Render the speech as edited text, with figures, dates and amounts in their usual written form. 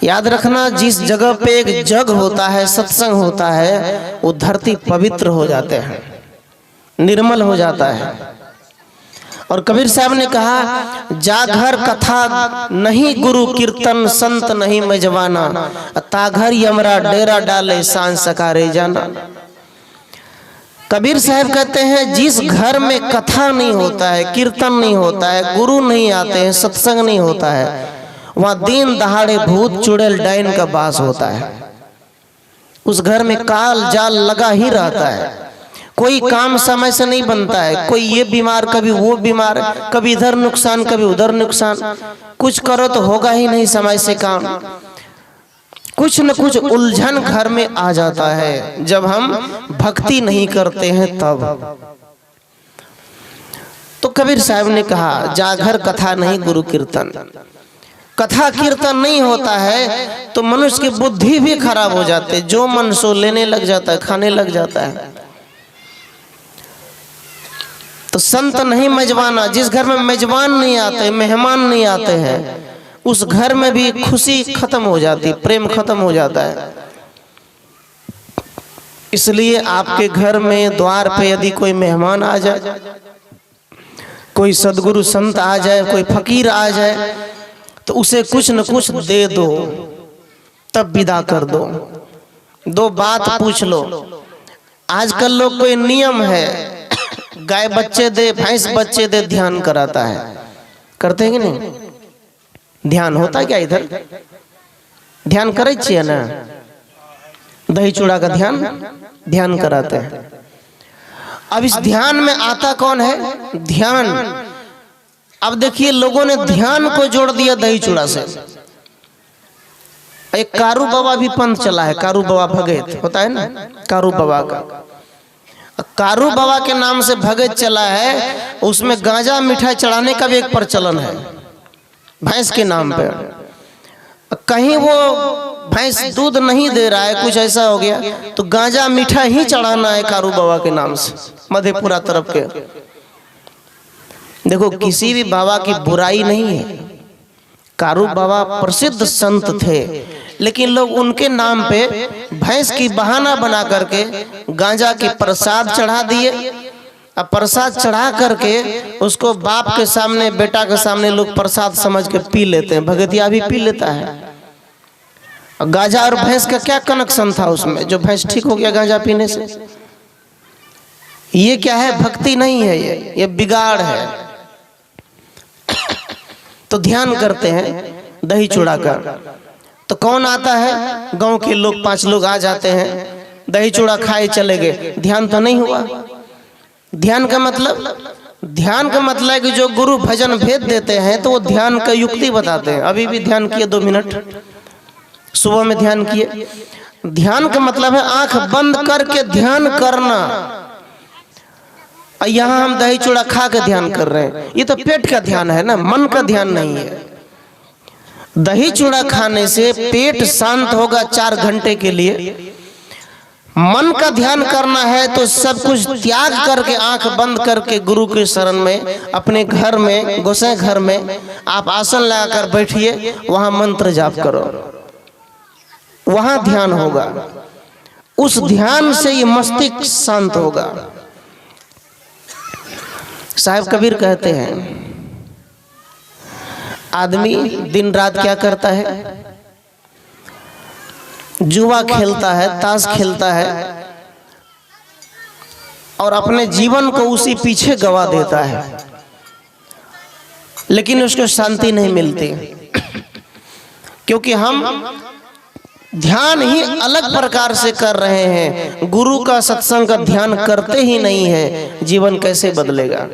याद रखना, जिस जगह पे एक जग होता है, सत्संग होता है, वो धरती पवित्र हो जाते हैं, निर्मल हो जाता है। और कबीर साहब ने कहा, जाघर कथा नहीं गुरु कीर्तन, संत नहीं मेजवाना, ताघर यमरा डेरा डाले सांझ सकारे जाना। कबीर साहब कहते हैं, जिस घर में कथा नहीं होता है, कीर्तन नहीं होता है, गुरु नहीं आते हैं, सत्संग नहीं होता है, वहां दिन दहाड़े भूत चुड़ैल डायन का वास होता है। उस घर में काल जाल लगा ही रहता है, कोई काम समय से नहीं बनता है, कोई ये बीमार कभी वो बीमार, कभी इधर नुकसान कभी उधर नुकसान, कुछ करो तो होगा ही नहीं समय से काम, कुछ न कुछ उलझन घर में आ जाता है जब हम भक्ति नहीं करते हैं तब। तो कबीर साहब ने कहा, जाघर कथा नहीं गुरु कीर्तन, कथा कीर्तन नहीं होता है तो मनुष्य की बुद्धि भी खराब हो जाती है, जो मन सो लेने लग जाता है, खाने लग जाता है। तो संत नहीं मेजवाना, जिस घर में मेजबान नहीं आते, मेहमान नहीं आते हैं, उस घर में भी खुशी खत्म हो जाती, प्रेम खत्म हो जाता है। इसलिए आपके घर में द्वार पे यदि कोई मेहमान आ जाए, कोई सदगुरु संत आ जाए, कोई फकीर आ जाए, तो उसे कुछ न कुछ दे दो, तब विदा कर दो, दो बात पूछ लो। आजकल लोग कोई नियम है, गाय बच्चे दे, भैंस बच्चे दे, ध्यान कराता है, करते हैं कि नहीं? ध्यान होता है क्या इधर? ध्यान करे छिए ना, दही चूड़ा का ध्यान कराते हैं। अब इस ध्यान में आता कौन है? ध्यान। अब देखिए, लोगों ने ध्यान को जोड़ दिया दही चूड़ा से। एक कारू बाबा भी पंथ चला है, कारू बाबा भगत होता है ना, कारू बाबा का, कारू बाबा के नाम से भगत चला है। उसमें गांजा मिठाई चढ़ाने का भी एक प्रचलन है भैंस के नाम पे। कहीं वो भैंस दूध नहीं दे रहा है, कुछ ऐसा हो गया, तो गांजा मिठाई ही चढ़ाना है कारू बाबा के नाम से, मधेपुरा तरफ के। देखो, किसी भी बाबा की बुराई नहीं है, कारू बाबा प्रसिद्ध संत थे, लेकिन लोग उनके नाम पे भैंस की बहाना बना करके गांजा की प्रसाद चढ़ा दिए। अब प्रसाद चढ़ा करके उसको बाप के सामने, बेटा के सामने लोग प्रसाद समझ के पी लेते हैं। भगतिया भी पी लेता है। गांजा और भैंस का क्या कनेक्शन था उसमें, जो भैंस ठीक हो गया गांजा पीने से? ये क्या है? भक्ति नहीं है, ये बिगाड़ है। तो ध्यान करते हैं दही चूड़ा का, तो कौन आता है? गांव के लोग 5 लोग आ जाते हैं, दही चूड़ा खाए चले गए, ध्यान तो नहीं हुआ। ध्यान का मतलब है कि जो गुरु भजन भेद देते हैं तो वो ध्यान का युक्ति बताते हैं। अभी भी ध्यान किए 2 मिनट, सुबह में ध्यान किए। ध्यान का मतलब है आंख बंद करके ध्यान करना। यहाँ हम दही चूड़ा खा के ध्यान कर रहे हैं, ये तो पेट का ध्यान है ना, मन का ध्यान नहीं है। दही चूड़ा खाने से पेट शांत होगा 4 घंटे के लिए। मन का ध्यान करना है तो सब कुछ त्याग करके, आंख बंद करके गुरु के शरण में, अपने घर में, गोसाई घर में आप आसन लगाकर बैठिए, वहां मंत्र जाप करो, वहां ध्यान होगा। उस ध्यान से ये मस्तिष्क शांत होगा। साहब कबीर कहते हैं, आदमी दिन रात क्या करता है? जुआ खेलता है, ताश खेलता है, और अपने जीवन को उसी पीछे गवा देता है, लेकिन उसको शांति नहीं मिलती, क्योंकि हम ध्यान ही अलग प्रकार से कर रहे हैं। गुरु का, सत्संग का ध्यान करते ही नहीं है। जीवन कैसे बदलेगा?